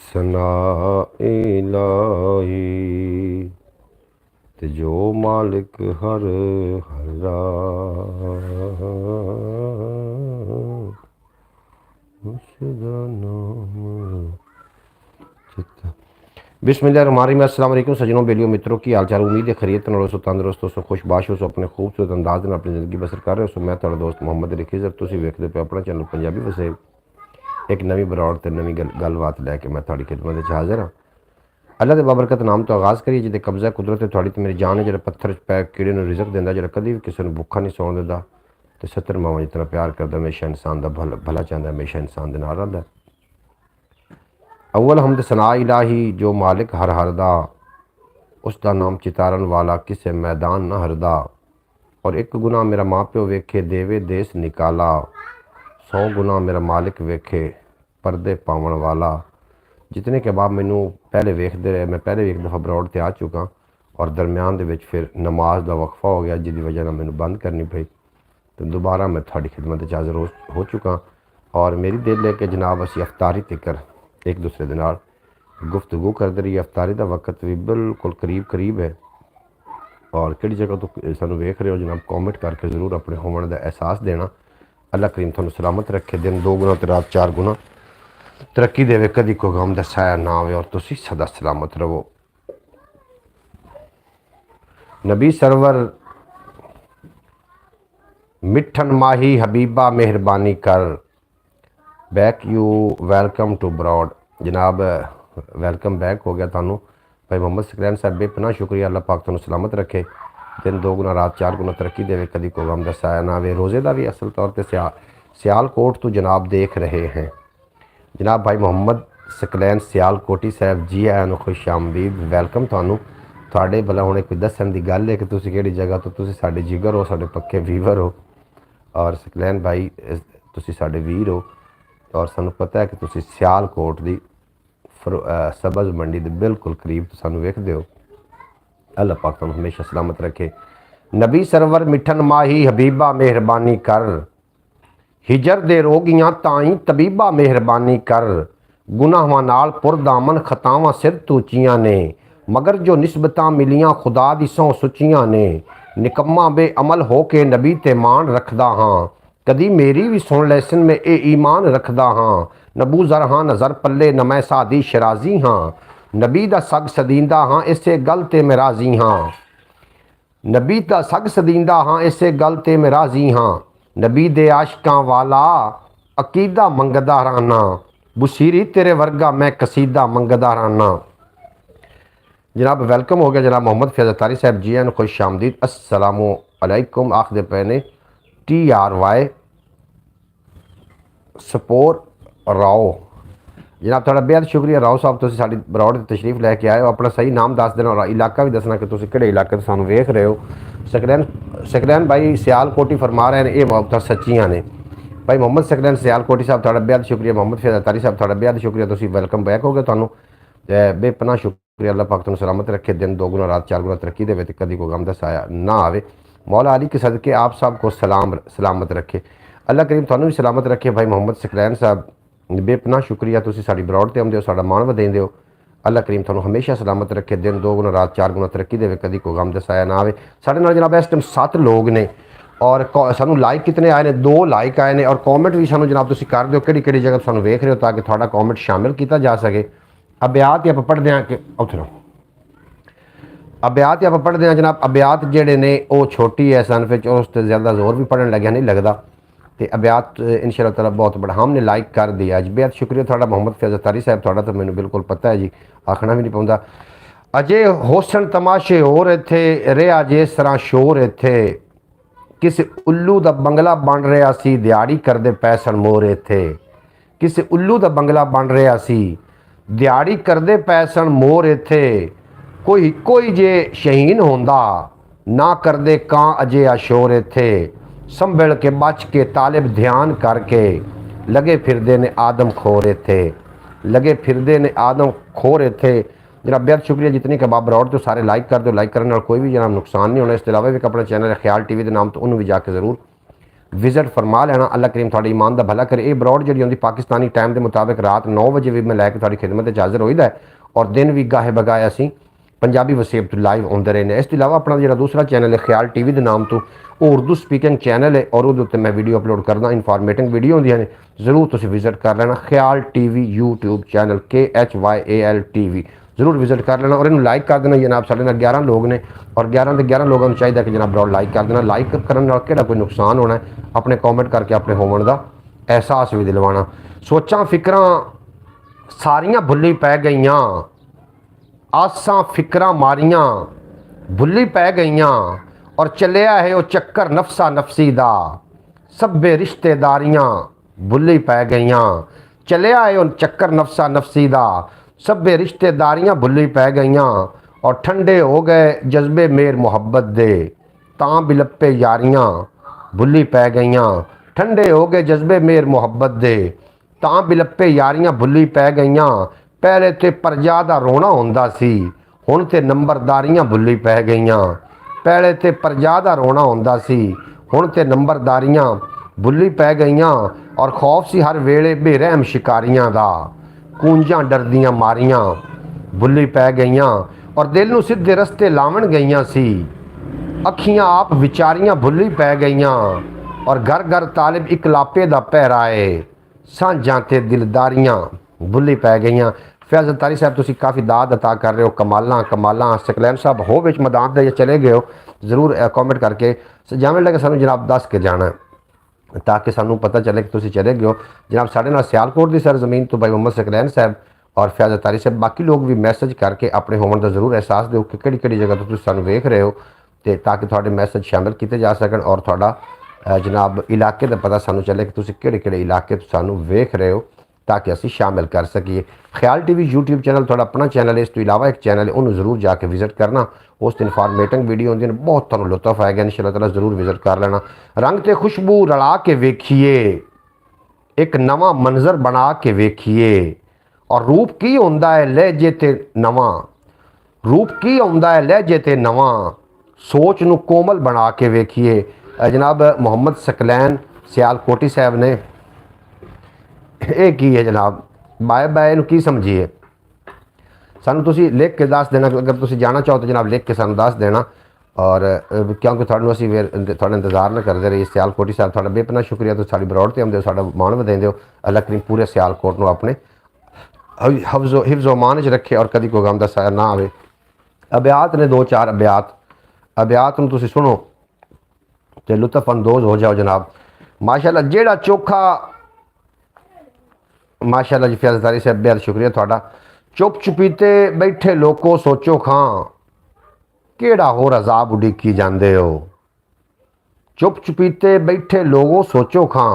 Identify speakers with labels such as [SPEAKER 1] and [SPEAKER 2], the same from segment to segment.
[SPEAKER 1] सना इलाही ते जो मालिक हर हरा उसदा नाम चिता। बिस्मिल्लाहिर्रहमानिर्रहीम। अस्सलाम वालेकुम सजनों, बेलियों, मित्रों की हाल चाल। उम्मीद है खरीत नाल सो तंदुरुस्त हो, सो खुशबाश हो, सो अपने खूबसूरत अंदाज में अपनी ज़िंदगी बसर कर रहे हो। सो मैं तुहाडा दोस्त मुहम्मद अली खिज़र, तुसीं वेखदे पे अपना चैनल पंजाबी वसेब। एक नवी बरौड़ ते नवी गलबात लैके मैं तुहाडी खिदमत च हाज़िर हाँ। अल्लाह दे बाबरकत नाम तो आगाज़ करिए, जिहदे कब्ज़ा कुदरत है तुहाडी ते मेरी जान है, जिहड़ा पत्थर च पै कीड़े नूं रिज़क दिंदा, जिहड़ा कदी भी किसी नूं भुक्खा नहीं सौण दिंदा ते 70 मावां जितना प्यार करदा, हमेशा इंसान दा भला चाहंदा, हमेशा इंसान दे नाल रहिंदा। अव्वल हमद सना इलाही जो मालिक हर हरदा, उसका नाम चितारन वाला किसे मैदान न हरदा। और एक गुना मेरा माँ प्यो वेखे देवे देश निकाला, 100 गुना मेरा मालिक वेखे पर्दे पावन वाला। जितने के बाद मैनू पहले वेखते रहे, मैं पहले भी एक दफ़ा बरौड़ ते आ चुका और दरम्यान दे विच फिर नमाज का वक्फा हो गया, जिसकी वजह से मैनू बंद करनी पई। तो दोबारा मैं थोड़ी खिदमत हाज़िर हो चुका और मेरी दिल है कि जनाब असी अफ्तारी तिकर एक दूसरे के नाल गुफ्तगू करते रहिए। अफ्तारी का वक्त भी बिल्कुल करीब है और किहड़ी जगह तो सानू वेख रहे हो जनाब, कॉमेंट करके ज़रूर अपने होने का एहसास देना। अल्लाह करीम तुहानू सलामत रखे, दिन 2 गुना तो रात 4 गुना तरक्की देवे, कदी कोई गम दा साया ना आवे और तुसी सदा सलामत रहो। नबी सरवर मिठन माही हबीबा मेहरबानी कर, back you welcome to broad. जनाब वेलकम बैक हो गया थानू भाई मोहम्मद सकलैन साहब, बेपना शुक्रिया। अल्लाह पाक तुहानू सलामत रखे, दिन 2 गुना रात 4 गुना तरक्की देवे, कदी कोई गम दा साया ना आवे। रोज़े का भी असल तौर पर सियालकोट तो जनाब देख रहे हैं। जनाब भाई मोहम्मद सकलैन सियालकोटी साहब जी आया नूं खुश आमदीद, वेलकम थानू। तुहाडे भला हुणे कोई दस्सण दी गल है कि तुसीं किहड़ी जगह तो, तुसीं साडे जिगर हो, साडे पक्के वीवर हो और सकलैन भाई तुसीं साडे वीर हो और सानू पता है कि तुसीं सियालकोट दी सब्ज़ मंडी दे बिल्कुल करीब तो सानू वेखदे हो। अल्लाह पाक तुहानू हमेशा सलामत रखे। नबी सरवर मिठन माही हबीबा मेहरबानी कर, हिजर दे रोगियां ताई तबीबा मेहरबानी कर। गुनाहां नाल पुरदामन खतावां सिर तूचियां ने, मगर जो निस्बतां मिलियां खुदा दी सौ सुचियां ने। निकम्मा बेअमल हो के नबी ते मान रखदा हाँ, कदी मेरी भी सुन लैसन में ए ईमान रखदा हाँ। नबू जर हाँ नज़र पल्ले न मैं सादी शराजी हाँ, नबी दा सग सदींदा हाँ इसे गल ते मैं राजी हाँ। नबी दा सग सदींदा हाँ इसे गल ते मैं राजी हाँ। नबी दे आशकां वाला अकीदा मंगदा रहना, बुसीरी तेरे वर्गा मैं कसीदा मंगदा रहना। जनाब वेलकम हो गया जनाब मोहम्मद फैज़ अतारी साहब जी एन खुश आमदीद। अस्सलामु अलैकुम आखदे पे ने TRY सपोर राओ। जनाब थोड़ा बेहद शुक्रिया राओ साहब, तुसीं साडी बरौड़ दी तशरीफ लैके आए हो। अपना सही नाम दस देना और इलाका भी दसना कि तुसीं किहड़े इलाके तो सानू वेख रहे हो। सकलैन भाई सियालकोटी फरमा रहे हैं, ये मुहब्बत सच्चियां ने। भाई मोहम्मद सकलैन सियालकोटी साहब थोड़ा बेहद शुक्रिया। मोहम्मद फैज़ अतारी साहब थोड़ा बेहद शुक्रिया, तुसीं वेलकम बैक हो गए, तुहानू बेपना शुक्रिया। अल्लाह पाक तुहानू सलामत रखे, दिन 2 गुना रात 4 गुना तरक्की देवे ते कदी कोई गम दा साया ना आवे। मौला अली के सदके आप सब को सलामत रखे, अल्लाह करीम तुहानू भी सलामत रखे। भाई मोहम्मद सकलैन साहब बेपना शुक्रिया, तुसीं साडी बरौड़ ते आउंदे हो, साडा मान वधाइंदे हो। अल्लाह करीम तुहानू हमेशा सलामत रखे, दिन 2 गुना रात 4 गुना तरक्की देवे, कदी कोई गम दा साया ना आवे। साडे नाल जनाब इस टाइम 7 लोग ने और सानू लाइक कितने आए ने? 2 लाइक आए ने और कॉमेंट भी सानू जनाब तुसीं कर दिओ किहड़ी जगह सानू वेख रहे हो, ताकि तुहाडा कॉमेंट शामिल किया जा सके। अबियात ही आप पढ़ते हैं कि उत्थे अबियात ही आप पढ़ते हैं जनाब। अबियात जेडे ने वो छोटी है सन फिर उस पर ज़्यादा जोर भी पढ़ने लगे नहीं लगता। तो अबियात इंशाअल्लाह ताला बहुत बड़ा हमने लाइक कर दिया अज। बेहद शुक्रिया थोड़ा मोहम्मद फैज़ अतारी साहब, थोड़ा तो मैंने बिल्कुल पता है जी, आखना भी नहीं पाऊंगा। अजे होसन तमाशे हो रहे थे, रहा जे इस तरह शोर इत्थे, किसी उल्लू दा बंगला बन रहा सी, दिहाड़ी करदे पैसन मोर इत्थे। किसी उल्लू दा बंगला बन रहा सी, दिहाड़ी करदे पैसन मोर इत्थे। कोई जे शहीन होंदा, ना करदे कां अजे अशोर इत्थे। संभल के बच के तालिब ध्यान करके, लगे फिरदे ने आदम खोर इत्थे। लगे फिरदे ने आदम खोर इत्थे। जनाब बेहद शुक्रिया जितनी के बाबर और तो सारे लाइक कर दो, लाइक करने कोई भी जनाब नुकसान नहीं होना। इसके अलावा भी अपना चैनल है ख्याल TV के नाम, तो उन्होंने भी जाके ज़रूर विजिट फरमा लेना। अल्लाह करीम थोड़ी ईमान का भला करे। ये ब्रॉड जी होंगी पाकिस्तानी टाइम के मुताबिक रात 9 बजे भी मैं लैके थोड़ी खिदमत हाजिर होईदा है और दिन भी गाहे बगाए असी पंजाबी वसेब तो लाइव आते रहे हैं। इस अलावा अपना जो दूसरा चैनल है ख्याल टीवी के नाम तो वो उर्दू स्पीकिंग चैनल है और वो मैं वीडियो अपलोड करना इनफॉर्मेटिव वीडियो होंगे ने जरूर तुम विजिट कर लेना। ख्याल TV YouTube channel KHYAL TV जरूर विजिट कर लेना और इन्हू लाइक कर देना। जनाब साढ़े 11 लोग ने और 11 के 11 लोगों को चाहिए कि जनाब ब्रॉड लाइक कर देना। लाइक करने कि कोई नुकसान होना है, अपने कॉमेंट करके अपने होवन का एहसास भी दिलवाना। सोचा फिक्र सारियां भुली पै गई, आसां फिक्र मारियां भुली पै गई और चलिया है वो चक्कर नफसा नफसी दा, सब्बे रिश्तेदारियां भुली पै गई। चलिया है वो चक्कर नफसा नफसी दा, सब्बे रिश्तेदारियां भुली पै गई और ठंडे हो गए जज्बे मेर मुहब्बत दे, तां बिलप्पे यारियां भुली पै गई। ठंडे हो गए जज्बे मेर मुहब्बत दे, तां बिलप्पे यारियां भुली पै गई। पहले तो परजा दा रोना हुंदा सी, हुण ते नंबरदारियां भुली पै गई। पहले तो परजा दा रोना हुंदा सी, हुण ते नंबरदारियां भुली पै गई और खौफ सी हर वेले बेरहम शिकारियां दा, कूंजां डरदियां मारियां भुली पै गई और दिल नूं सीधे रस्ते लावन गईयां सी, अखियां आप विचारियां भुली पै गई और घर घर तालिब इकलापे दा पहराए, सांझां ते दिलदारियां भुली पै गई। फैज़ल तारी साहब तुसी काफ़ी दाद अता कर रहे हो, कमालां कमालां। सकलैन साहब हो विच मैदान दे चले गए हो, जरूर कॉमेंट करके जावें लगे सानू जनाब दस के जाना ताकि सानू पता चले कि तुसी चले गए हो। जनाब साढ़े नाल सियालकोट की सरजमीन तो भाई मोहम्मद सकलैन साहब और फैज़ल तारी साहब बाकी लोग भी मैसेज करके अपने होवन का जरूर एहसास दो कि किहड़ी जगह तो तुसी सानू वेख रहे हो तो ताकि थोड़े मैसेज शामिल किए जा सकन और थोड़ा जनाब इलाके का पता सानू चले कि तुसी किहड़े इलाके तो सानू वेख रहे हो ताकि असी शामिल कर सकीए। ख्याल टीवी यूट्यूब चैनल थोड़ा अपना चैनल है, इस तो इलावा एक चैनल है उन्होंने जरूर जाके विजिट करना। उस इनफॉर्मेटिव वीडियो होंगे बहुत तुहानू लुत्फ आएगा इंशाअल्लाह ताला, जरूर विजिट कर लेना। रंग ते खुशबू रला के वेखिए, एक नवा मंजर बना के वेखिए और रूप की होंदा है लहजे ते नवा, रूप की होंदा है लहजे ते नवा, सोच नू कोमल बना के वेखिए। जनाब मोहम्मद सकलैन सियालकोटी साहब ने ये की है जनाब, बाय बाय नू की समझिए सानू तुसी लिख के दस देना। अगर तुसी जाना चाहो तो जनाब लिख के सानू दस देना और क्योंकि थोड़ा असी थोड़ा इंतजार ना करते रहिए। सियालकोटी साहब थोड़ा बेपना शुक्रिया, तो साड़ी ब्रॉड से आते हो, मान वधाइंदे हो। अल्लाह करीम पूरे सियालकोट नू अपने हिफ्ज़ो मान च रखे और कभी कोई गम दा साया ना आवे। अब्यात ने 2-4 अब्यात नू तुसी सुनो तो लुत्फ अंदोज हो जाओ जनाब। माशाअल्लाह जेड़ा चोखा, माशाअल्लाह जी फैज़ल तारी साहब बेहद शुक्रिया थोड़ा। चुप चुपीते बैठे लोगों सोचो खां, केड़ा होर अजाब उड़ीकी जांदे हो। चुप चुपीते बैठे लोगों सोचो खां,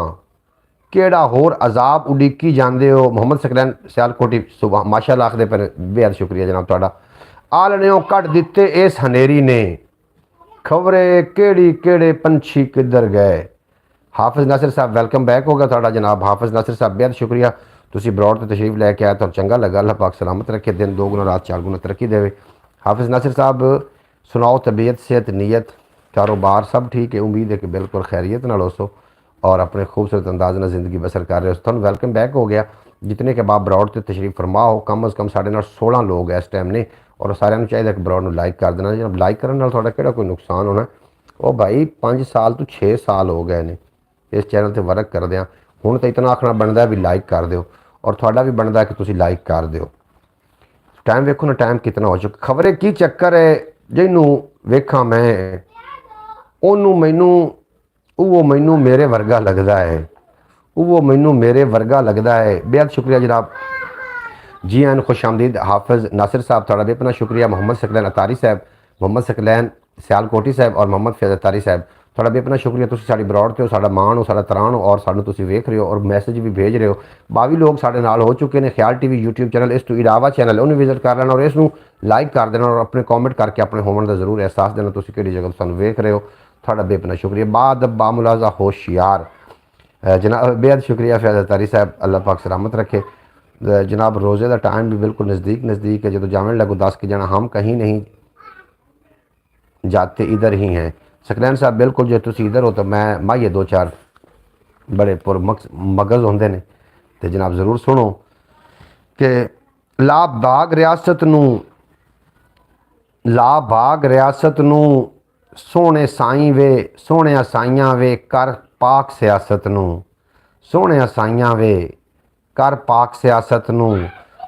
[SPEAKER 1] केड़ा होर अजाब उड़ीकी जांदे हो। मोहम्मद सकलैन सियालकोटी सुबह माशाअल्लाह आखदे पर बेहद शुक्रिया जनाब थोड़ा। आलने कट दिते इस हनेरी ने, खबरे केड़े पंछी किधर गए। हाफिज़ नासिर साहब वेलकम बैक होगा थोड़ा जनाब। हाफिज़ नासिर साहब बेहद शुक्रिया, तुसी ब्रॉड तो तशरीफ लैके आए तो चंगा लगा। अल्लाह पाक सलामत रखे, दिन 2 गुना रात 4 गुना तरक्की देवे। हाफिज़ नासिर साहब सुनाओ तबीयत सेहत नीयत कारोबार सब ठीक है, उम्मीद है कि बिल्कुल खैरियत नाल हो और अपने खूबसूरत अंदाज में ज़िंदगी बसर कर रहे हो। तुम वेलकम बैक हो गया। जितने के बाद ब्रॉड से तशरीफ फरमा हो, कम अज़ कम साढ़े 16 लोग इस टाइम ने और सारे चाहिए कि ब्रॉड में लाइक कर देना। जब लाइक करने थोड़ा कि कोई नुकसान होना वो भाई 5 साल तो 6 साल हो गए ने इस चैनल से वर्क करदे हुण तो इतना आखना बनता भी लाइक कर दो और थोड़ा भी बनता कि तुसी लाइक कर दो। टाइम वेखो ना, टाइम कितना हो चुका। खबरें की चक्कर है जिन्हों वेखा मैं ओनू मैनू वो मैनू मेरे वर्गा लगता है, वो मैनू मेरे वर्गा लगता है। बेहद शुक्रिया जनाब। जी आन खुश आमदीद हाफिज़ नासिर साहब थोड़ा बेपना शुक्रिया। मोहम्मद सकलैन अतारी साहब, मोहम्मद सकलैन सियालकोटी साहब और मोहम्मद फैज़ल अतारी साहब थोड़ा बेपना शुक्रिया। तुसी साडी ब्रॉड ते हो, साडा मान हो, साडा तरान हो और सानू तुसी वेख रहे हो और मैसेज भी भेज रहे हो। 22 लोग साडे नाल हो चुके हैं। ख्याल टीवी यूट्यूब चैनल इस तो इलावा चैनल उन्हें विजिट कर लेना और इसनू लाइक कर देना और अपने कॉमेंट करके अपने होवन का जरूर एहसास देना तुसी किहड़ी जगह सानू वेख रहे हो। थोड़ा बेपना शुक्रिया। बाद बामुलाजा होशियार जनाब बेहद शुक्रिया फैज़ल तारी साहब, अल्लाह पाक सलामत रखे। जनाब रोज़े का टाइम भी बिल्कुल नज़दीक है, जो जाने लगो 10 के जाना, हम कहीं नहीं जाते इधर ही हैं। ਸਕਲੈਨ ਸਾਹਿਬ ਬਿਲकुल ਜੇ ਤੁਸੀਂ इधर हो तो मैं माहिए दो चार बड़े मगज़ होंदे ने ते जनाब ज़रूर सुनो कि लाबाग रियासत नू सोहणे साईं वे सोहणिया साईयां वे कर पाक सियासत नू सोहणिया साईयां वे कर पाक सियासत नू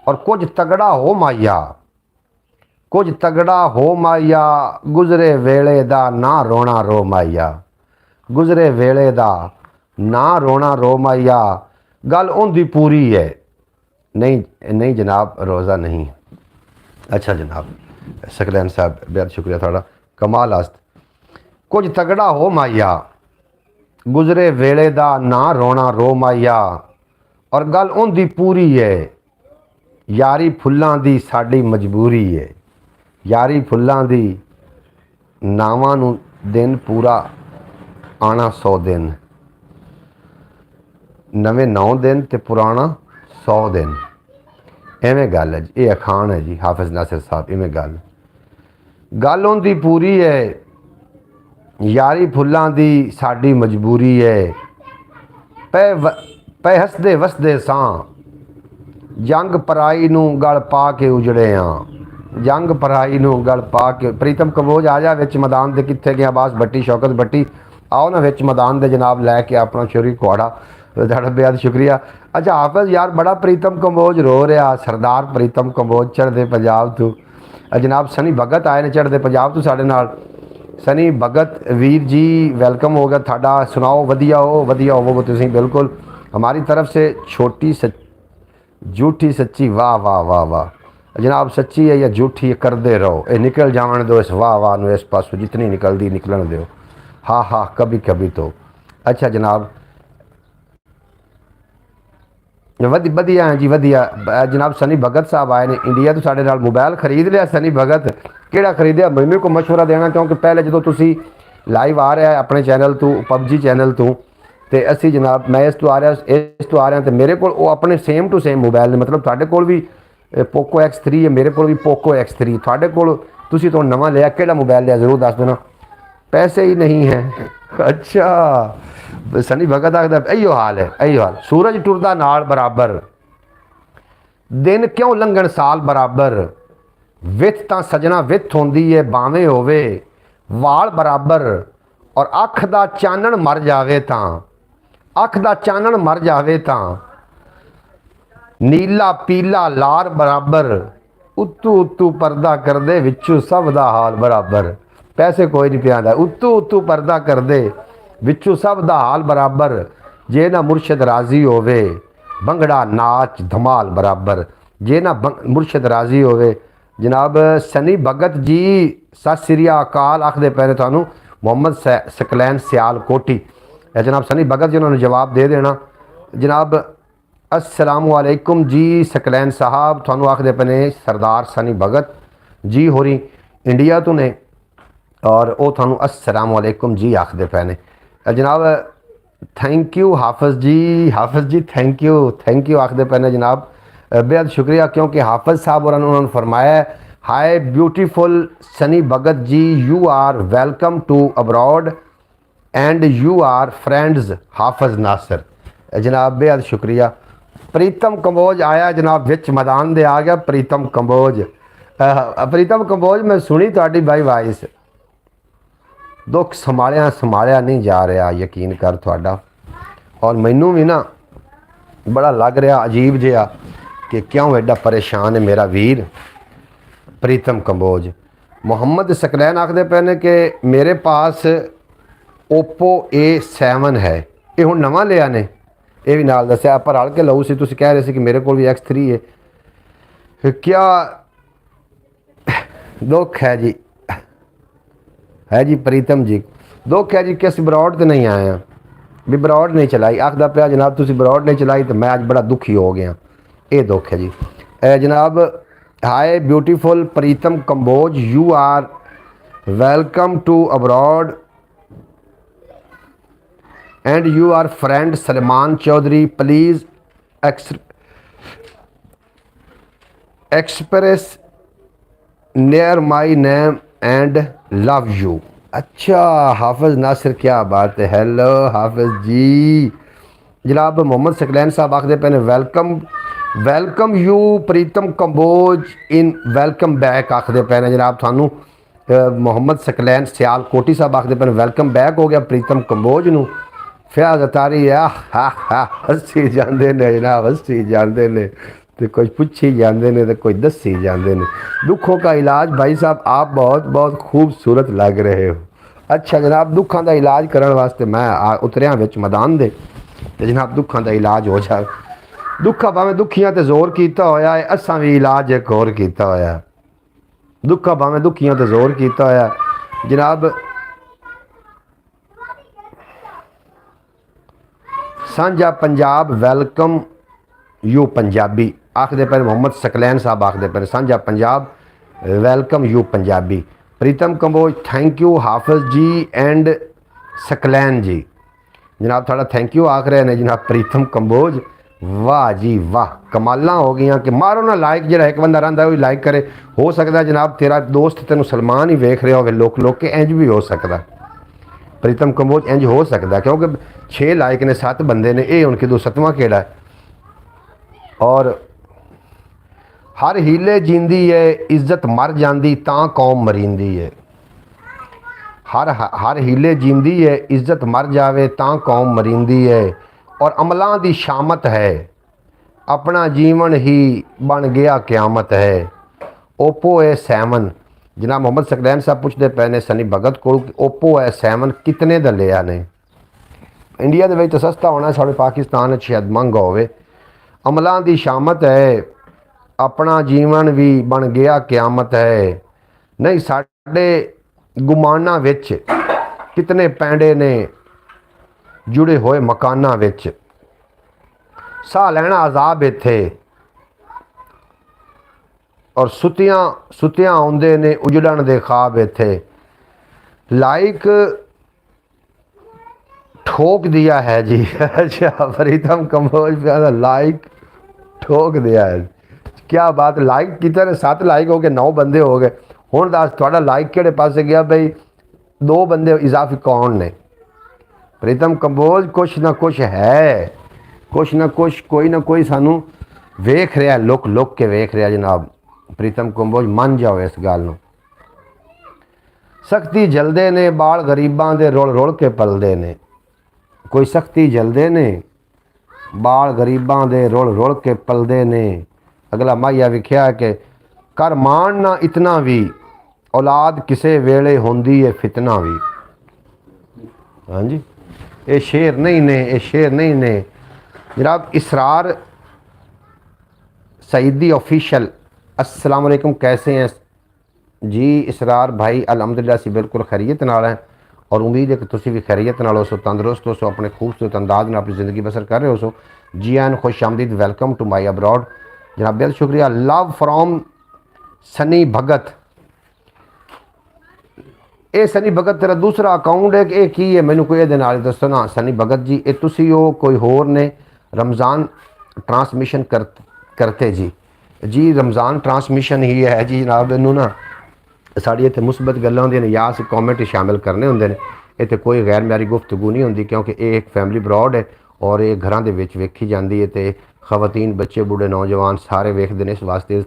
[SPEAKER 1] और कुछ तगड़ा हो माइया कुछ तगड़ा हो माइया गुजरे वेले दा ना रोना रो माइया गुजरे वेले दा ना रोना रो माइया गल उनकी पूरी है नहीं नहीं जनाब रोज़ा नहीं। अच्छा जनाब सकलैन साहब बेहद शुक्रिया थोड़ा कमाल आस्त कुछ तगड़ा हो माइया गुजरे वेले दा ना रोना रो माइया और गल उनकी पूरी है यारी फुल्लां दी साडी मजबूरी है यारी फुल्लां दी नावां नू दिन पूरा आना 100 दिन नवे 9 दिन ते पुराना 100 दिन इवें गल है जी। ये अखान है जी हाफिज़ नासिर साहब इवें गल उनकी पूरी है यारी फुल्लां दी साडी मजबूरी है पै हसदे वसदे सां जंग पराई नू गल पा के उजड़े हाँ जंग पराई नू गल पा के प्रीतम कंबोज आ जा विच मैदान दे कित्थे गया बास भट्टी शौकत भट्टी आओ ना विच मैदान दे जनाब लैके अपना छोरी कुआड़ा तुहाडा बेहद शुक्रिया। अच्छा हाफिज़ यार बड़ा प्रीतम कंबोज रो रहा सरदार प्रीतम कंबोज चढ़दे पंजाब तू जनाब सनी भगत आए ने चढ़दे पंजाब तू साडे नाल सनी भगत वीर जी वेलकम हो गया थाडा सुनाओ वधिया हो तुसीं बिल्कुल हमारी तरफ से छोटी झूठी सच्ची वाह वाह वाह वाह जनाब सच्ची है या झूठी है करते रहो ये निकल जाने दो इस वाह वाह इस पासों जितनी निकलती निकलन दो हाँ हाँ कभी कभी तो। अच्छा जनाब वधिया है जी वधिया जनाब सनी भगत साहब आए ने इंडिया तो साढ़े नाल मोबाइल खरीद लिया सनी भगत किहड़ा खरीदिया मैनू को मशवरा देना क्योंकि पहले जो तुसी लाइव आ रहा है अपने चैनल तो पबजी चैनल तो असी जनाब मैं इस तो आ रहा तो मेरे को अपने सेम टू सेम मोबाइल ने मतलब थोड़े को भी पोको X3 है मेरे को भी पोको X3 थोड़े को तुसी तो नवा लिया किहड़ा मोबाइल लिया जरूर दस देना पैसे ही नहीं है। अच्छा सनी भगत आखदा इहो हाल है इहो हाल सूरज टुरदा नाल बराबर दिन क्यों लंघण साल बराबर विथ तां सजना विथ होंदी है बावें होवे वाल बराबर और अख दा चानण मर जावे तां अख दा चानण मर जावे तां नीला पीला लाल बराबर उत्तू उत्तू पर्दा करदे विचू सब दा हाल बराबर पैसे कोई नहीं पिया उत्तू उत्तू पर्दा करदे विचू सब दा हाल बराबर जे ना मुर्शद राजी होवे भंगड़ा नाच धमाल बराबर जे ना मुर्शद राजी होवे। जनाब सनी भगत जी सत श्री अकाल आखदे पै ने तुहानू मोहम्मद सकलैन सियाल कोटी जनाब सनी भगत जी उन्होंने जवाब दे देना। जनाब अस्सलामु अलैकुम जी सकलैन साहब तुहानू आखदे पे ने सरदार सनी भगत जी होरी इंडिया तो ने और वो थानू अस्सलामु अलैकुम जी आखदे पे ने जनाब thank you Hafiz ji thank you आखदे पे ने जनाब बेहद शुक्रिया क्योंकि हाफिज़ साहब उन्होंने फरमाया hi beautiful Sunny Bhagat ji you are welcome to abroad and you are friends Hafiz Nasir जनाब बेहद शुक्रिया। प्रीतम कंबोज आया जनाब विच मैदान दे आ गया प्रीतम कंबोज मैं सुनी तुहाडी बाई वाइस दुख संभालिया नहीं जा रहा यकीन कर थोड़ा और मैनू भी ना बड़ा लग रहा अजीब जिहा कि क्यों एडा परेशान है मेरा वीर प्रीतम कंबोज। मोहम्मद सकलैन आखदे पे ने कि मेरे पास ओप्पो A7 है ये हुण नवा लिया ने ये भी नाल दस्सिया पर हल के लऊ सी तुसीं कह रहे सी कि मेरे को भी X3 है क्या दुख है जी प्रीतम जी दुख है जी कि असीं ब्रॉड तो नहीं आए हैं भी ब्रॉड नहीं चलाई आखदा पिया जनाब तुसीं ब्रॉड नहीं चलाई तो मैं अज बड़ा दुखी हो गया ये दुख है जी। जनाब hi beautiful Pritam Kamboj you are welcome to abroad and you are friend Salman Chaudhary please express near my name and love you अच्छा हाफिज़ नासिर, क्या बात है। हेलो हाफिज़ जी। जनाब मोहम्मद सकलैन साहब आखते पे ने welcome welcome you Pritam Kamboj in welcome back आखते पे ने जनाब थानू। मोहम्मद सकलैन सियालकोटी साहब आखते पे ने वेलकम बैक हो गया प्रीतम कंबोज नू। फियाज अतारी आ हा हा हसी जाते ने जनाब, हसी जाते ने तो कुछ पूछी जाते ने तो कुछ दसी जाते ने। दुखों का इलाज भाई साहब आप बहुत बहुत खूबसूरत लग रहे हो। अच्छा जनाब, दुखों का इलाज करने वास्ते मैं उतरिया विच मैदान दे ते जनाब दुखों का इलाज हो जाए। दुखा भावें दुखियां ते जोर किया होया है, असां भी इलाज एक होर किया होया। दुखा भावें दुखियां ते जोर किया होया जनाब। सांझा पंजाब वेलकम यू पंजाबी आखते पे मोहम्मद सकलैन साहब आखते पे सांझा Punjab welcome you Punjabi. Pritam Kamboj thank you Hafiz ji and Saqlain जी। जनाब थोड़ा थैंक यू आख रहे हैं जनाब प्रीतम कंबोज। वाह जी वाह, कमाल हो गई कि मारो ना लाइक, जो एक बंदा रहा वही लाइक करे। हो सकता है जनाब तेरा दोस्त तेन सलमान ही वेख रहा हो लोक लोक के, इंज भी हो सकता प्रीतम कंबोज, इंज हो सकता क्योंकि 6 लाइक ने 7 बंदे ने, ये उनके 207वां केड़ा है। और हर हीले जींदी है इज्जत मर जाती तां कौम मरींदी है। हर हर हीले जींदी है इज्जत मर जावे तां कौम मरींदी है। और अमलों की शामत है अपना जीवन ही बन गया क्यामत है। ओप्पो ए 7 जनाब मोहम्मद सकलैन साहब पूछते पे ने सनी भगत को ओप्पो ए 7 कितने का लिया ने। इंडिया के तो सस्ता होना, साढ़े पाकिस्तान शायद महंगा होवे। अमलों की शामत है अपना जीवन भी बन गया क्यामत है। नहीं साढ़े गुमाना विच कितने पैंडे ने जुड़े हुए मकाना विच। साह लैना आजाब इत्थे और सुतियां सुतियां आउंदे ने उजड़न दे ख्वाब इत्थे। लाइक ठोक दिया है जी। अच्छा प्रीतम कंबोज लाइक ठोक दिया है, क्या बात। लाइक कितने 7 लाइक हो गए, 9 बंदे हो गए। हुण दस थोड़ा लाइक किहड़े पासे गया भाई, 2 बंदे इजाफी कौन ने। प्रीतम कंबोज कुछ ना कुछ है, कुछ ना कुछ कोई ना कोई सानू वेख रहा, लुक लुक के वेख रहा जनाब। प्रीतम कंबोज मन जाओ इस गल नूं। सख्ती जलदे ने बाल गरीबां दे रुल रुल के पलदे ने। कोई सख्ती जलदे ने बाल गरीबां दे रुल रुल के पलदे ने। अगला माहिया विख्या कि कर मान ना इतना भी औलाद किसे वेले होंदी है फितना भी। हाँ जी, ये शेर नहीं ने, ये शेर नहीं ने जनाब। इसरार सईदी ऑफिशियल अस्सलाम वालेकुम, कैसे हैं जी इसरार भाई। अलहमदुलिल्लाह सी बिल्कुल खैरियत नाल है और उम्मीद है कि तुम भी खैरियत नाल हो सो, तंदुरुस्त हो सो, अपने खूबसूरत अंदाज में अपनी ज़िंदगी बसर कर रहे हो सो। जी एन खुश आमदीद, वेलकम टू माई अब्रॉड जनाब, बेहद शुक्रिया। लव फ्रॉम सनी भगत। ये सनी भगत तेरा दूसरा अकाउंट है कि ये की है, मैनू कोई ये दसो ना सनी भगत जी। ये तुसी हो कोई होर ने रमज़ान ट्रांसमिशन करते जी। जी रमज़ान ट्रांसमिशन ही है जी जनाब। इनू ना साड़ी इतने मुस्बत गल्लां होंदियां ने या असीं कॉमेंट शामिल करने होंदे ने। इत्थे कोई गैर म्यारी गुफ्तगू नहीं होंदी क्योंकि ये एक फैमिली ब्रॉड है और ये घरां दे विच वेखी जाती है। तो खवातीन बच्चे बूढ़े नौजवान सारे वेखते हैं, इस वास्ते इस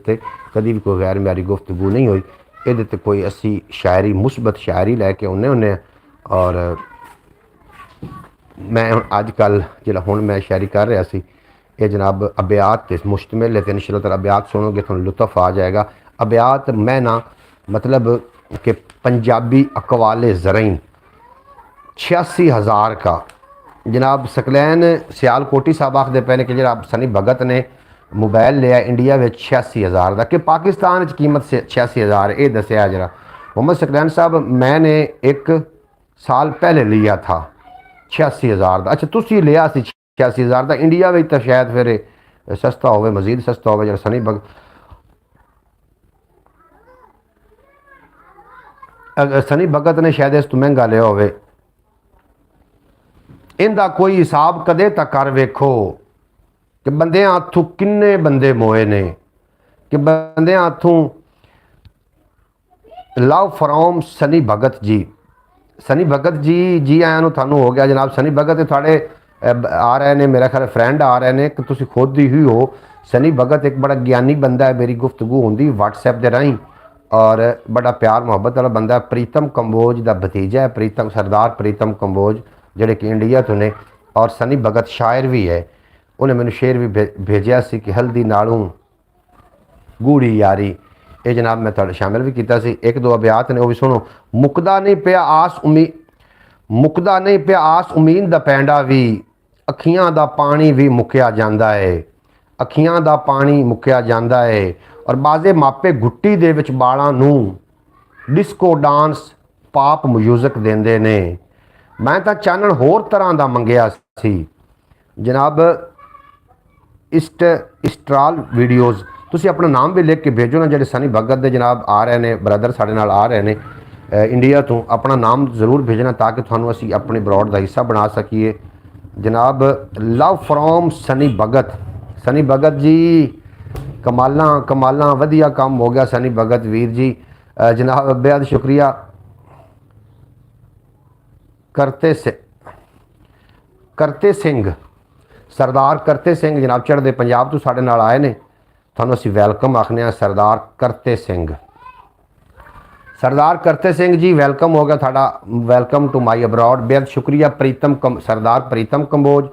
[SPEAKER 1] कभी भी कोई गैर म्यारी गुफ्तगू नहीं हुई। ये कोई असी शायरी मुस्बत शायरी लैके आने होंने। और मैं अजकल जो हुण मैं शायरी कर रहा सी ये जनाब अब्यात ते मुश्तमिल है। तो इंशाअल्लाह अब्यात सुनोगे तो लुत्फ आ जाएगा। अब्यात मैं ना मतलब कि पंजाबी अकवाले ज़रईन 86,000 का जनाब। सकलैन सियालकोटी साहब आखते पे ने कि जरा सनी भगत ने मोबाइल लिया इंडिया में 86,000 का, कि पाकिस्तान कीमत से 86,000 ये दसिया जरा। मोहम्मद सकलैन साहब मैंने 1 साल पहले लिया था 86,000 का। अच्छा तुसी लिया सी 86,000 का, इंडिया में तो शायद फिर सस्ता हो, मजीद सस्ता हो जरा सनी भगत। सनी भगत ने शायद इस तो महंगा लिया हो। इनका कोई हिसाब कदे तक कर वेखो कि बंदे हथों किन्ने बंदे मोए ने, कि बंदे हथों लव फ्रॉम सनी भगत जी सनी भगत जी जी आया ਨੂੰ ਤੁਹਾਨੂੰ ਹੋ ਗਿਆ जनाब। सनी भगत थोड़े आ रहे ने, मेरा ख्याल फ्रेंड आ रहे ने कि तुम खुद ही हो। सनी भगत एक बड़ा ज्ञानी बंदा है, मेरी गुफ्तगू होंगी WhatsApp के राही, और बड़ा प्यार मुहब्बत वाला बंदा है। प्रीतम कंबोज का भतीजा है, प्रीतम सरदार प्रीतम कंबोज जोड़े कि इंडिया तो ने, और सनी भगत शायर भी है। उन्हें मैंने शेर भी भेजा सी कि हल्दी नालों गूढ़ी यारी, ये जनाब मैं थोड़ा शामिल भी किया सी। एक दो अभियात ने वो भी सुनो। मुकदा नहीं पिया आस उम्मीद, मुकदा नहीं पिया आस उम्मीद दा पैंडा भी, अखियां दा पानी भी मुक्या जांदा है, अखियां दा पानी मुक्या जांदा है। और बाजे मापे गुट्टी दे विच बालां नूं डिस्को डांस पाप म्यूजिक देंदे ने। मैं तां चानण होर तरह दा मंगिया सी जनाब। इस्ट्राल वीडियोज़ तुसी अपना नाम भी लिख के भेजो ना, जेडे सनी भगत दे जनाब आ रहे ने, ब्रदर साढ़े नाल आ रहे ने इंडिया तो, अपना नाम जरूर भेजना ताकि थानू असी अपनी ब्रॉड का हिस्सा बना सकीए जनाब। लव फ्रॉम सनी भगत। सनी भगत जी कमाला कमाला वधिया काम हो गया सनी भगत वीर जी जनाब, बेहद शुक्रिया। करते सिंह सरदार करते सिंह जनाब चढ़ते पंजाब तो साढ़े नाल आए ने, थानू असी वैलकम आखने सरदार करते सिंह। सरदार करते सिंह जी वैलकम हो गया थाड़ा, वैलकम टू माई अब्रॉड। बेहद शुक्रिया सरदार प्रीतम कंबोज,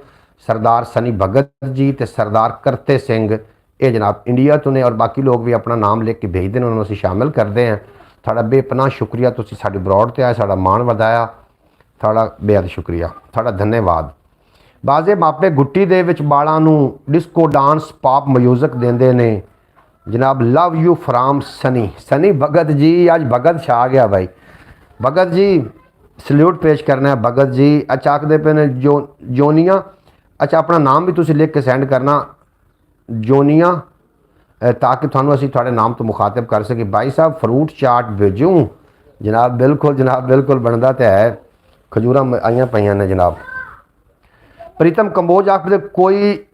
[SPEAKER 1] सरदार सनी भगत जी ते सरदार करते सिंह, ये जनाब इंडिया तो ने। और बाकी लोग भी अपना नाम लिख के भेजते हैं, उन्होंने असी शामिल करते हैं। थाड़ा बेपनाह शुक्रिया, तुसी साडी ब्रॉड ते आए, साड़ा मान वधाया, थाड़ा बेहद शुक्रिया, थाड़ा धन्यवाद। बाजे मापे गुट्टी दे विच बालां नूं डिस्को डांस पाप म्यूजिक देंदे ने जनाब। Love you from Sunny. Sunny Bhagat ji अज भगत छा गया भाई। भगत जी सल्यूट पेश करना है भगत जी। अच्छा आखते पे ने जोनिया, अच्छा अपना नाम भी तुसी लिख के सेंड करना जोनिया, ताकि थानू असी थोड़े नाम तो मुखातिब कर सके। भाई साहब फ्रूट चाट भेजूँ जनाब, बिल्कुल जनाब बिल्कुल बनता तो है, खजूर आईयां पईयां ने जनाब। प्रीतम कंबोज आखते कोई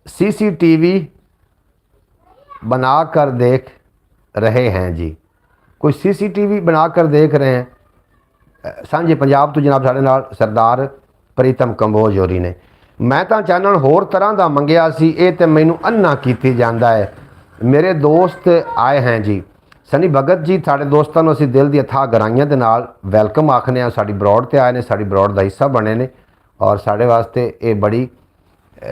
[SPEAKER 1] CCTV बना कर देख रहे हैं जी, कोई CCTV बना कर देख रहे हैं। सांझे पंजाब तो जनाब साढ़े नाल सरदार प्रीतम कंबोज होरी ने। मैं तो चैनल होर तरह का मंगिया सी, ये तो मैनू अन्ना कीती जांदा है। मेरे दोस्त आए हैं जी। सनी भगत जी साढ़े दोस्तों असी दिल दी अथाह गहराइयां दे नाल वैलकम आखने, साड़ी ब्रॉड ते आए ने, साड़ी ब्रॉड का हिस्सा बने ने, और साढ़े वास्ते ये बड़ी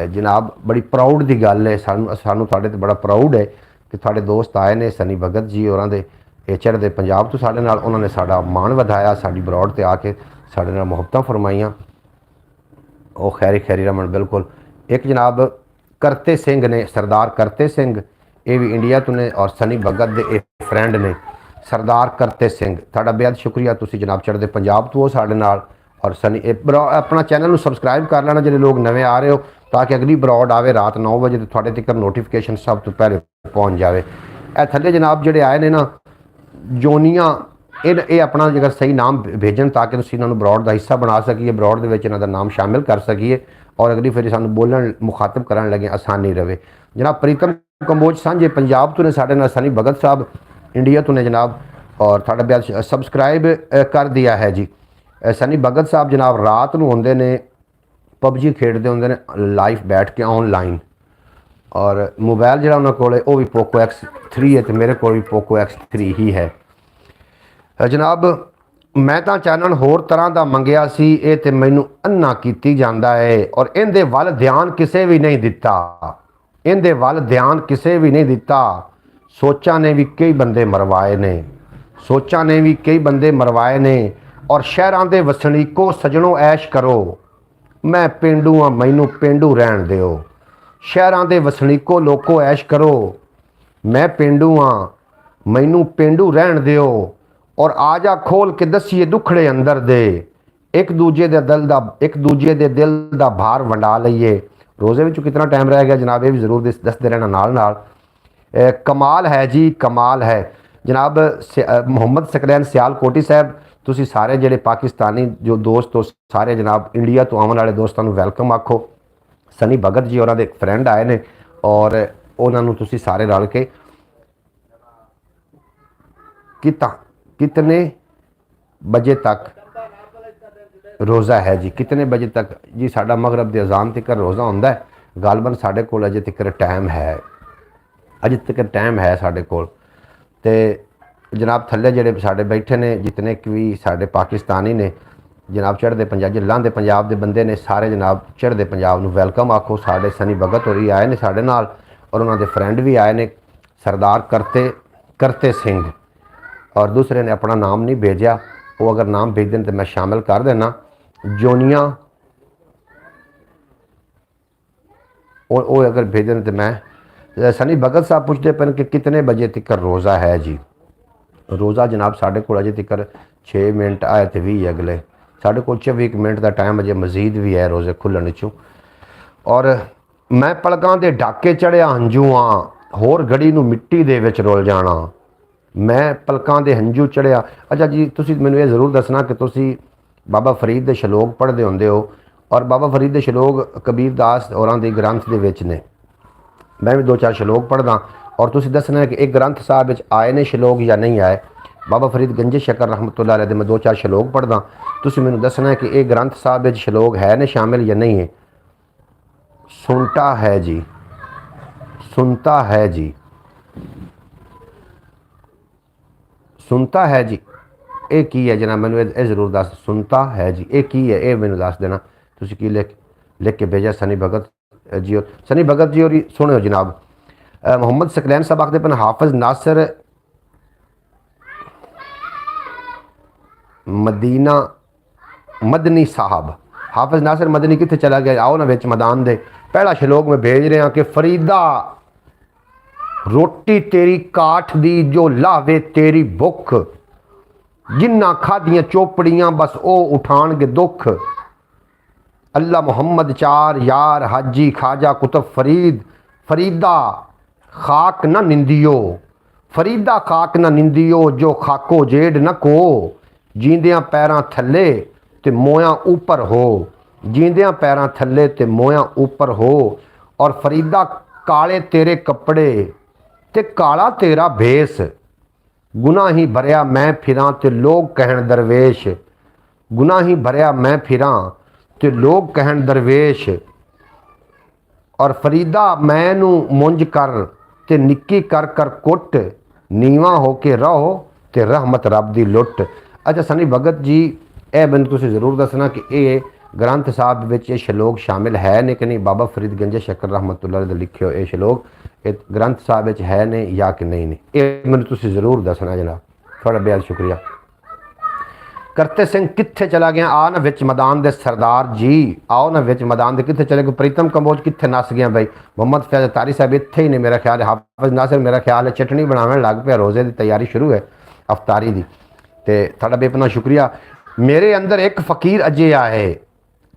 [SPEAKER 1] जनाब बड़ी प्राउड की गल है। सानू थोड़े तो बड़ा प्राउड है कि थोड़े दोस्त आए ने सनी भगत जी और चढ़ते पंजाब तो साढ़े नाल, उन्होंने साड़ा मान वधाया, साड़ी ब्रॉड ते आके साढ़े नाल मुहब्बतां फरमाइयां। वो खैरी खैरी रमन बिल्कुल। एक जनाब करते सिंह ने, सरदार करते सिंह, ये भी इंडिया तो ने, और सनी भगत दे एक फ्रेंड ने सरदार करते सिंह। थाड़ा बेहद शुक्रिया, तुसी जनाब चढ़ते पंजाब तो हो साढ़े नाल। और सनी अपना चैनल सबसक्राइब कर लेना जो लोग नवे आ रहे हो, ताकि अगली ब्रॉड आवे रात 9 बजे तो थोड़े तक नोटिफिकेशन सब तो पहले पहुँच जाए। ए थले जनाब जोड़े आए ने ना जोनिया, ये अपना अगर सही नाम भेजन ताकि इन्होंने ब्रॉड का हिस्सा बना सकीए, ब्रॉड के इन्हों का नाम शामिल कर सकीए, और अगली फिर सानू बोलन मुखातिब करन लगे आसानी रहे। जनाब प्रीतम कंबोज सांझे पंजाब तो ने साढ़े नाल, सनी भगत साहब इंडिया तो ने जनाब, और थाड़ा ब्याह सबसक्राइब कर दिया है जी। सनी भगत साहब जनाब रात को होंदे ने PUBG खेडते होंदे ने लाइव बैठ के ऑनलाइन, और मोबाइल जो उन्होंने कोले वो भी पोको X3 है, तो मेरे को भी पोको X3 ही है जनाब। मैं तो चैनल होर तरह का मंगिया सी, ये तो मैनू अन्ना कीती जांदा है, और इहदे वल ध्यान किसे भी नहीं दिता, इहदे वल ध्यान किसे भी नहीं दिता। सोचा ने भी कई बंदे मरवाए ने, सोचा ने भी कई बंदे मरवाए ने, और शहरां दे वसनीको सजनों ऐश करो, मैं पेंडू हाँ मैनू पेंडू रहन दिओ। शहरां दे वसनीको लोको ऐश करो, मैं पेंडू हाँ मैनू पेंडू रहन दिओ। और आजा खोल के दसीए दुखड़े अंदर दे, एक दूजे दे दिल दा भार वंडा लईए। रोज़े में कितना टाइम रह गया जनाब, ये भी जरूर दसते रहना नाल नाल। कमाल है जी, कमाल है जनाब। मोहम्मद सकरैन सियालकोटी साहब, तुसी सारे जेडे पाकिस्तानी जो दोस्त हो सारे जनाब इंडिया तो आने वाले दोस्तों को वैलकम आखो। सनी भगत जी और एक फ्रेंड आए ने, और उन्होंने तुसी सारे रल के कितने बजे तक रोज़ा है जी। कितने बजे तक जी? साडा मगरब के अजान तक रोज़ा होंदा है। गालबन साढ़े कोल अजे तक टाइम है, अजे तक टाइम है साढ़े कोल। ते जनाब थल्ले जेडे साडे बैठे ने जितने भी साडे पाकिस्तानी ने जनाब, चढ़ते पंजाब जो लांदे पंजाब के बंदे ने सारे जनाब चढ़ते पंजाब नूं वेलकम आखो। साडे सनी भगत होरी आए ने साडे नाल और उन्होंने फ्रेंड भी आए ने, सरदार करते सिंह, और दूसरे ने अपना नाम नहीं भेजा। वो अगर नाम भेज दें तो मैं शामिल कर देना। जोनिया वो अगर भेजन तो मैं। सनी भगत साहब पूछते पे कि कितने बजे तक रोज़ा है जी? रोज़ा जनाब साढ़े को अजे तक 6 मिनट आए तो 20 अगले, साढ़े को 24 मिनट का टाइम अजे मजीद भी है रोज़े खुलने चों। और मैं पलकों के ढाके चढ़िया हंजू हाँ, होर घड़ी नूं मिट्टी दे विच रुल जाना। मैं पलकों के हंजू चढ़िया। अच्छा जी, तुसीं मैनूं ये ज़रूर दसना कि तुसीं बाबा फरीद के शलोक पढ़ते होंदे हो, और बाबा फरीद के शलोक कबीर दास होरां दे ग्रंथ दे विच ने। मैं भी 2-4 शलोक पढ़दा और तुसीं दसना है कि एक ग्रंथ साहब विच आए ने शलोक या नहीं आए। बाबा फरीद गंजे शकर रहमतुल्लाह अलैह दे मैं 2-4 शलोक पढ़दा, तुसीं मैनूं दसना है कि एक ग्रंथ साहब विच शलोक है ने शामिल या नहीं है। सुनता है जी, सुनता है जी, सुनता है जी। ये की है जनाब? मैनूं ये जरूर दस। सुनता है जी, ये की है? ये मैनूं दस देना। तुसीं की लिख के भेजा सनी भगत जी। और सनी भगत जी और सुनो जनाब, मोहम्मद सकलैन साहब आखते पे हाफिज नासिर मदीना मदनी साहब, हाफिज नासिर मदनी कितने चला गया? आओ ना विच मैदान दे। पहला शलोक में भेज रहा कि फरीदा रोटी तेरी काठ दी जो लावे तेरी भुख, जिन्ना खादियां चोपड़ियां बस ओ उठाणगे दुख। अल्लाह मुहम्मद चार यार हाजी खाजा कुतुब फरीद, फरीदा खाक न निंदियो, फरीदा खाक न निंदियो जो खाको जेड न को, जींदियां पैरां थल्ले ते मोयां ऊपर हो, जींदियां पैरां थल्ले ते मोयां ऊपर हो। और फरीदा काले तेरे कपड़े ते काला तेरा भेस, गुनाही भरिया मैं फिरां ते लोग कहण दरवेश, गुनाही भरिया मैं फिरां ते लोग कहण दरवेश। और फरीदा मैनू मुंज कर ते निक्की कर कर कुट, नीवा हो के रहो ते रहमत रब दी लुट। अच्छा सनी भगत जी, ए मैनूं तुसीं जरूर दसना कि ये ग्रंथ साहब विच ये शलोक शामिल है ने कि नहीं? बाबा फरीद गंजे शकर रहमतुल्लाह अलैह दे लिखे हो ये शलोक ये ग्रंथ साहब विच है ने या कि नहीं ने? ये मैनूं तुसीं जरूर दसना जनाब, थोड़ा बेहद शुक्रिया। करते सिंह कित्थे चला गया? आ ना विच मैदान दे सरदार जी, आओ ना विच मैदान दे। कित्थे चले गए? प्रीतम कंबोज कित्थे नस गया भाई? मोहम्मद फैज तारी साहब इत्थे ही ने मेरा ख्याल है। हाफिज नासिर मेरा ख्याल है चटनी बनाने लग पे, रोज़े की तैयारी शुरू है अफतारी की। तो थोड़ा बेपना शुक्रिया। मेरे अंदर एक फकीर अजे आए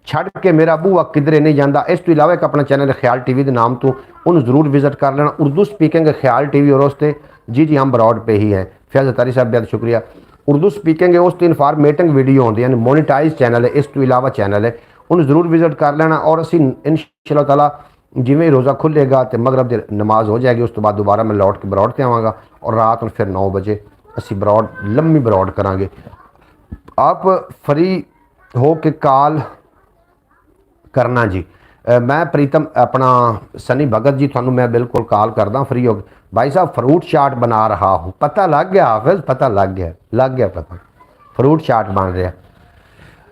[SPEAKER 1] छड़ के मेरा बूआ किधरे नहीं जाता। इस तो इलावा एक अपना चैनल ख्याल टीवी के नाम तो उन्होंने जरूर विजिट कर लेना। उर्दू स्पीकिंग ख्याल टीवी और उससे जी हम ब्रॉड पे ही हैं। फैज तारी साहब बेहद शुक्रिया। उर्दू स्पीकिंग है उस तो इन्फॉर्मेटिंग वीडियो होंगे यानी मोनीटाइज चैनल है, इस तो इलावा चैनल है उन्हें जरूर विजिट कर लेना। और असी इंशाअल्लाह ताला जिमें रोज़ा खुलेगा तो मगरब की नमाज हो जाएगी, उस तो बाद दोबारा मैं लौट के ब्रॉड से आवागा और रात में फिर 9 बजे असी ब्रॉड लम्मी ब्रॉड करांगे। आप फ्री हो के कॉल करना जी। मैं प्रीतम अपना सनी भगत जी थानू मैं बिल्कुल कॉल करदा फ्री हो। भाई साहब फ्रूट चाट बना रहा हूँ। पता लग गया हाफिज? पता लग गया पता, फ्रूट चाट बन रहा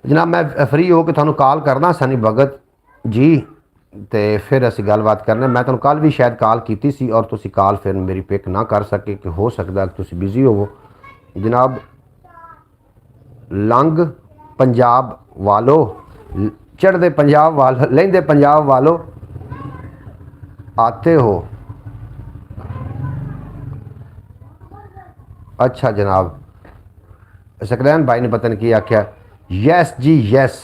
[SPEAKER 1] जनाब। मैं फ्री हो के थानू कॉल करना सनी भगत जी, तो फिर असी गलबात करने। मैं तुहानू कल भी शायद कॉल की सी और तुसी कॉल फिर मेरी पिक ना कर सके कि हो सकता कि तुसी बिजी होवो जनाब। लंघ पंजाब वालों, चढ़ते पंजाब वाल, लेंदे पंजाब वालों आते हो। अच्छा जनाब, सकलैन भाई ने पता नहीं की आख्या। यस जी यस,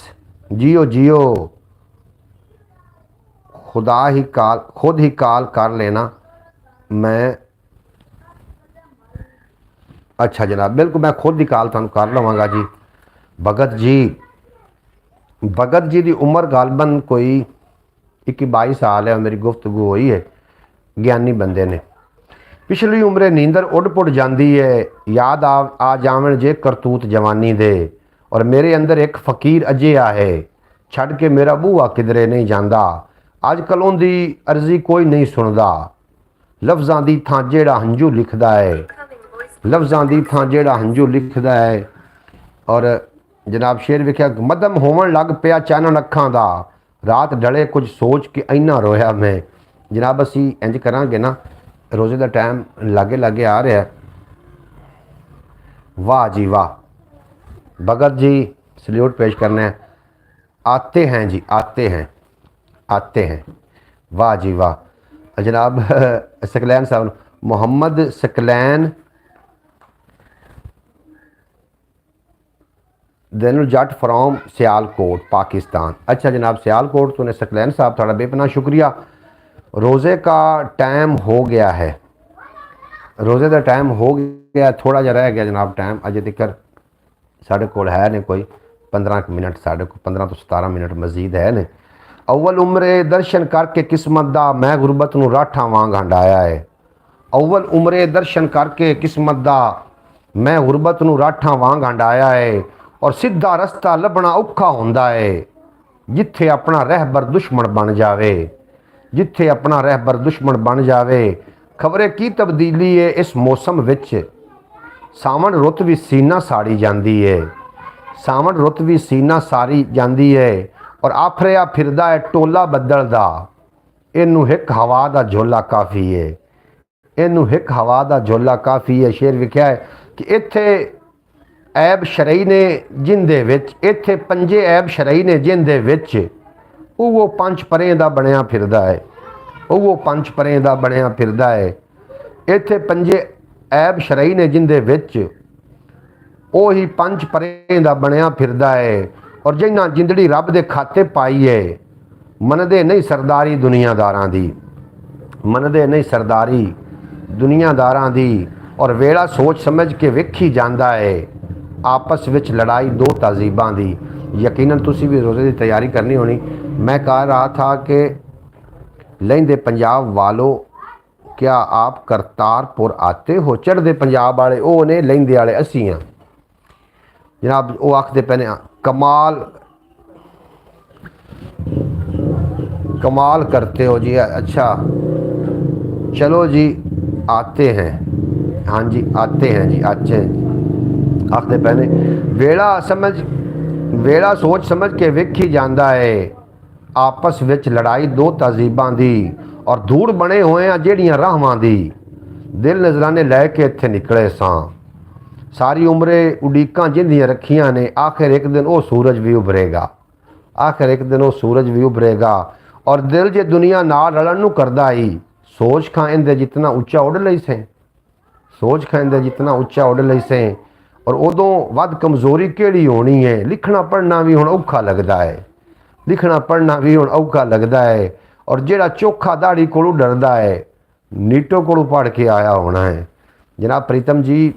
[SPEAKER 1] जियो जियो, खुद ही कॉल कर लेना। मैं अच्छा जनाब बिल्कुल मैं खुद ही कॉल तुहानू कर लवांगा जी। भगत जी की उम्र गालबन कोई 21-22 साल है। मेरी गुफ्तगू हुई है, ज्ञानी बंदे ने। पिछली उम्रे नींदर उड़ पुड़ जाती है, याद आ जावन जे करतूत जवानी दे। और मेरे अंदर एक फकीर अजिहा है छड़ के मेरा बूआ किधरे नहीं जाता। अजकल उनकी अर्जी कोई नहीं सुनता। लफ्ज़ां दी थां जेड़ा हंझू लिखदा है, लफ्ज़ां दी थां जेड़ा हंझू लिखदा है। और जनाब शेर वेख्या मदम होवन लग पिया चानन अखां दा रात ढले कुछ सोच के इन्ना रोया मैं। जनाब असी इंज करांगे ना, रोज़े का टाइम लागे लागे आ रहा है। वाह जी वाह, भगत जी सल्यूट पेश करना है। आते हैं जी, आते हैं, आते हैं। वाह जी वाह जनाब सकलैन साहब, मोहम्मद सकलैन दैनुल जट फ्रॉम सियालकोट पाकिस्तान। अच्छा जनाब सियालकोट तो ने सकलैन साहब थोड़ा बेपना शुक्रिया। रोज़े का टाइम हो गया है, रोज़े का टाइम हो गया, थोड़ा जहा रह गया जनाब टाइम अजे तक साढ़े कोल है ने कोई 15 मिनट, साढ़े को 15 तो 17 मिनट मजीद है ने। अव्वल उमरे दर्शन करके किस्मत दा मैं गुरबत नूं राठा वांग हंडाया है। अव्वल उमरे दर्शन करके किस्मत दा मैं गुरबत नूं राठा वांग हंडाया है। और सीधा रस्ता लभना औखा हुंदा है जिथे अपना रहबर दुश्मन बन जावे, जिथे अपना रहबर दुश्मन बन जावे। खबरे की तब्दीली है इस मौसम विच, सावन रुत भी सीना साड़ी जाती है, सावन रुत भी सीना साड़ी जाती है। और आफरिया फिरदा है टोला बदल दा इनू हिक हवा दा झोला काफ़ी है, इनू हिक हवा दा झोला काफ़ी है। शेर लिखा है कि इत्थे ऐब शरई ने जिंदे विच, इत्थे पंजे ऐब शरई ने जिंदे विच वो पंच परें दा बनिया फिरदा है, वो पंच परें दा बनिया फिरदा है। इत्थे पंजे ऐब शरई ने जिंदे विच ही पंच परें दा बनिया फिरदा है। और जिन्ना जिंदड़ी रब दे खाते पाई है मनदे नहीं सरदारी दुनियादारां दी, मनदे नहीं सरदारी दुनियादारां दी। और वेला सोच समझ के वेखी जाता है आपस विच लड़ाई दो तहजीबां दी। यकीनन तुसी भी रोज़े की तैयारी करनी होनी। मैं कह रहा था कि लहिंदे पंजाब वालों क्या आप करतारपुर आते हो? चढ़दे पंजाब वाले वो ने, लहिंदे वाले असी हाँ जनाब। वो आखते पे ने कमाल कमाल करते हो जी। अच्छा चलो जी आते हैं, हाँ जी आते हैं जी, अच्छे आखते पे ने वेला सोच समझ के वेखी जाता है आपस विच लड़ाई दो तहजीबां दी। और धूड़ बने हुए हैं जेड़ियां राहवां दी दिल नजराने लैके इत्थे निकले सां। सारी उम्रे उड़ीकां जिंदियां रखियां ने आखिर एक दिन वो सूरज भी उभरेगा, आखिर एक दिन वो सूरज भी उभरेगा। और दिल जे दुनिया नाल रलन नूं करदा ही सोच खां इंदे जितना उच्चा उड़ लई सें, सोच खां इंदे जितना उच्चा उड़ लई सें। और उदों वध कमज़ोरी केड़ी होनी है? लिखना पढ़ना भी हुण औखा लगदा है, लिखना पढ़ना भी हुण औखा लगदा है। और जेड़ा चोखा दाड़ी कोलों डरदा है नीटो कोलों पढ़ के आया होना है। जनाब प्रीतम जी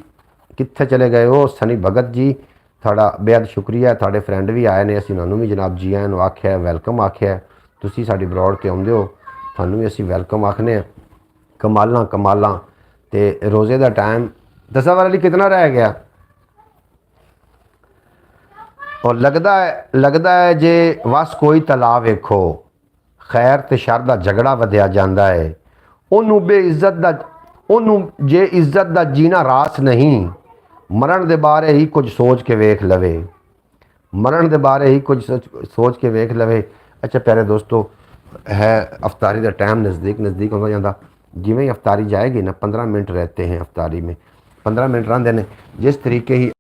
[SPEAKER 1] कित्थे चले गए हो? सनी भगत जी थोड़ा बेहद शुक्रिया, थोड़े फ्रेंड भी आए ने, असीं उन्होंने भी जनाब जी आए नूं आख्या, वैलकम आख्या। तुसीं साडी ब्रॉड ते आउंदे हो, तुहानूं भी असीं वैलकम आखने। कमालां कमालां। ते रोज़े का टाइम दसा वाले कितना रह गया? और लगदा है जे वस कोई तला वेखो खैर ते शर दा झगड़ा वधिया जांदा है। ओनू बेइज्जत दा, ओनू जे इज्जत दा जीना रास नहीं, मरण दे बारे ही कुछ सोच के वेख लवे, मरण दे बारे ही कुछ सोच के वेख लवे। अच्छा प्यारे दोस्तों, है अफ्तारी का टाइम नज़दीक होता जाता। जिमें ही अफ्तारी जाएगी ना 15 मिनट रहते हैं अफ्तारी में, 15 मिनट रहते हैं। जिस तरीके ही